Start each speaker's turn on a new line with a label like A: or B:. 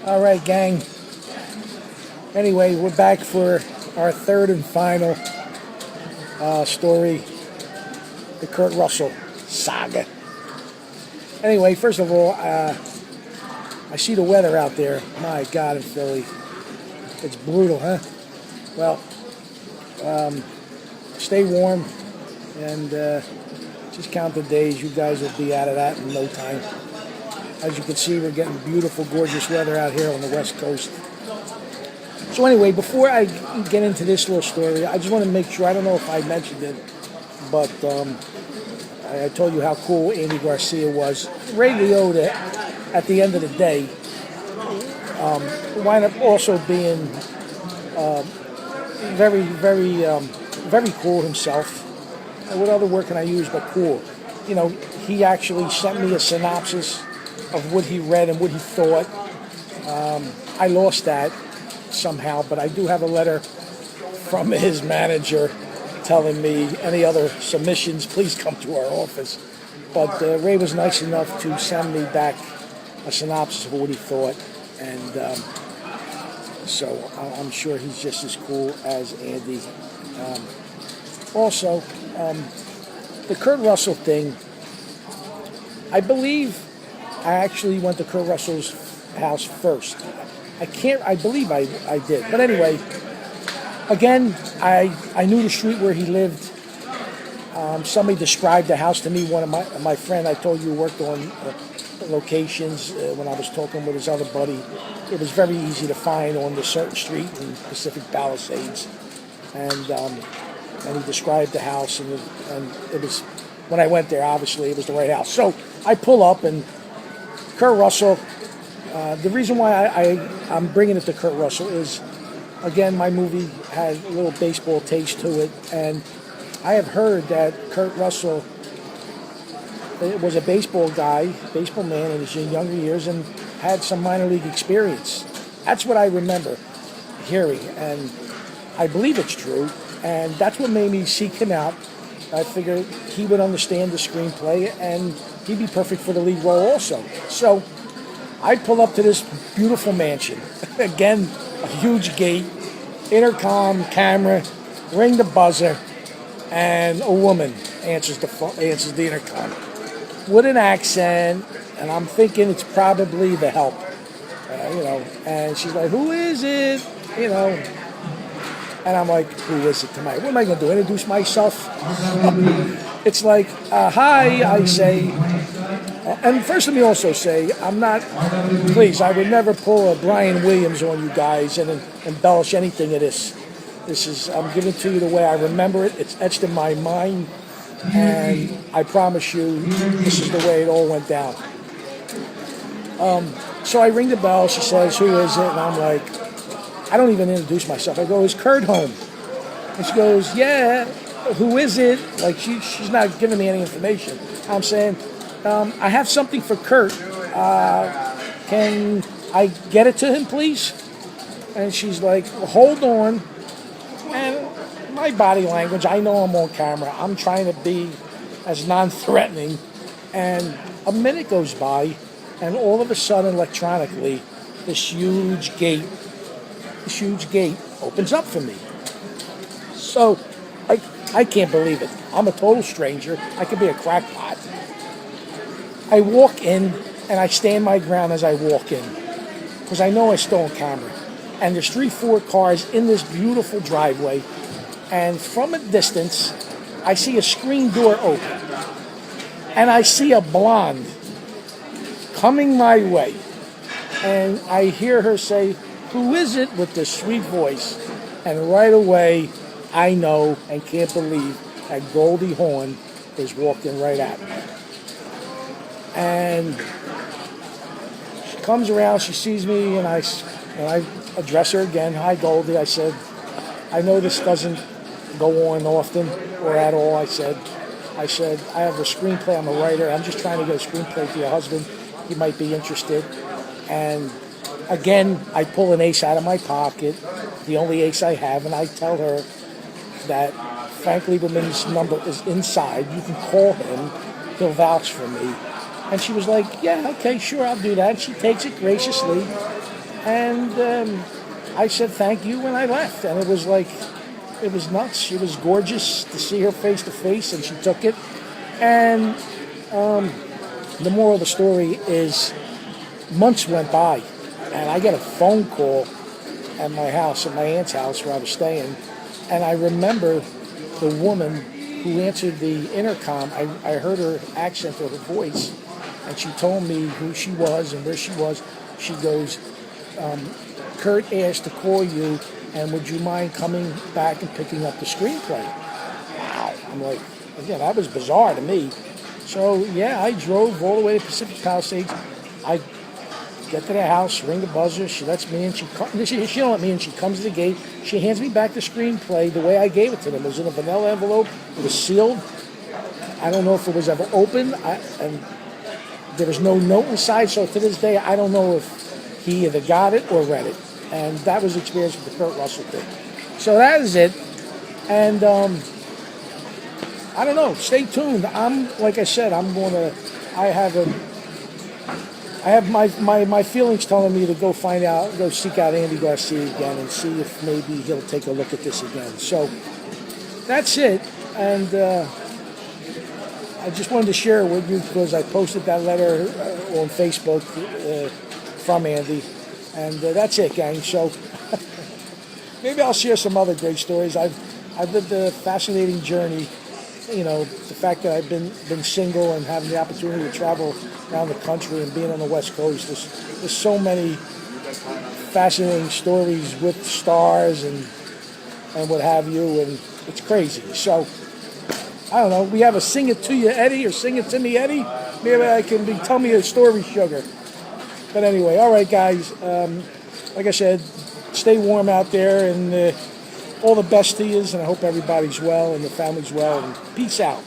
A: All right, gang. Anyway, we're back for our third and final story, the Kurt Russell saga. Anyway, first of all, I see the weather out there. My God, in Philly. It's brutal, huh? Well, stay warm and just count the days. You guys will be out of that in no time. As you can see, we're getting beautiful, gorgeous weather out here on the West Coast. So anyway, before I get into this little story, I just want to make sure, I don't know if I mentioned it, but I told you how cool Andy Garcia was. Ray Liotta, at the end of the day, wound up also being very cool himself. And what other word can I use but cool? You know, he actually sent me a synopsis of what he read and what he thought. I lost that somehow, but I do have a letter from his manager telling me any other submissions, please come to our office. But Ray was nice enough to send me back a synopsis of what he thought, and so I'm sure he's just as cool as Andy. Also, the Kurt Russell thing, I believe I actually went to Kurt Russell's house first. I believe I did. But anyway, again, I knew the street where he lived. Somebody described the house to me. One of my friend I told you worked on locations when I was talking with his other buddy. It was very easy to find on the certain street in Pacific Palisades. And he described the house, and it was, when I went there, obviously it was the right house. So I pull up, and Kurt Russell, the reason why I'm bringing it to Kurt Russell is, again, my movie had a little baseball taste to it, and I have heard that Kurt Russell was a baseball man in his younger years, and had some minor league experience. That's what I remember hearing, and I believe it's true, and that's what made me seek him out. I figured he would understand the screenplay, and he'd be perfect for the lead role also. So I pull up to this beautiful mansion. Again, a huge gate, intercom, camera, ring the buzzer, and a woman answers the intercom with an accent, and I'm thinking it's probably the help, and she's like, "Who is it?" And I'm like, "Who is it tonight? What am I going to do? Introduce myself?" It's like, "Hi," I say. And first, let me also say, please, I would never pull a Brian Williams on you guys and embellish anything of this. I'm giving it to you the way I remember it. It's etched in my mind, and I promise you, this is the way it all went down. So I ring the bell. She says, "Who is it?" And I'm like, I don't even introduce myself. I go, "Is Kurt home?" And she goes, "Yeah, who is it?" Like, she's not giving me any information. I'm saying, "I have something for Kurt. Can I get it to him, please?" And she's like, "Well, hold on." And my body language, I know I'm on camera. I'm trying to be as non-threatening. And a minute goes by, and all of a sudden, electronically, this huge gate opens up for me. So I can't believe it. I'm a total stranger. I could be a crackpot. I walk in, and I stand my ground as I walk in, because I know I'm still on camera. And there's 3-4 cars in this beautiful driveway, and from a distance, I see a screen door open, and I see a blonde coming my way, and I hear her say, "Who is it?" with this sweet voice, and right away, I know and can't believe that Goldie Hawn is walking right at me. And she comes around, she sees me, and I address her again. "Hi, Goldie." I said, "I know this doesn't go on often or at all." I said, "I have a screenplay. I'm a writer. I'm just trying to get a screenplay for your husband. He might be interested." And again, I pull an ace out of my pocket, the only ace I have, and I tell her that Frank Lieberman's number is inside. You can call him. He'll vouch for me. And she was like, "Yeah, okay, sure, I'll do that." And she takes it graciously. And I said thank you when I left. And it was like, it was nuts. She was gorgeous to see her face to face, and she took it. And the moral of the story is months went by, and I get a phone call at my house, at my aunt's house where I was staying. And I remember the woman who answered the intercom. I heard her accent or her voice, and she told me who she was and where she was. She goes, Kurt asked to call you, and would you mind coming back and picking up the screenplay? Wow. I'm like, again, that was bizarre to me. So, yeah, I drove all the way to Pacific Palisades. I get to the house, ring the buzzer, she lets me in. She don't let me in, she comes to the gate. She hands me back the screenplay the way I gave it to them. It was in a vanilla envelope. It was sealed. I don't know if it was ever opened. And there was no note inside, so to this day, I don't know if he either got it or read it. And that was the experience with the Kurt Russell thing. So that is it. And I don't know. Stay tuned. Like I said, I have my feelings telling me to go seek out Andy Garcia again and see if maybe he'll take a look at this again. So that's it. And I just wanted to share it with you because I posted that letter on Facebook from Andy. And that's it, gang. So maybe I'll share some other great stories. I've lived a fascinating journey. You know, the fact that I've been single and having the opportunity to travel around the country and being on the West Coast. There's so many fascinating stories with stars and what have you, and it's crazy. So I don't know. We have a Sing It To You Eddie or Sing It To Me Eddie. Maybe I can tell me a story, sugar. But anyway, all right, guys. Like I said, stay warm out there, and all the best to you, and I hope everybody's well and the family's well. And peace out.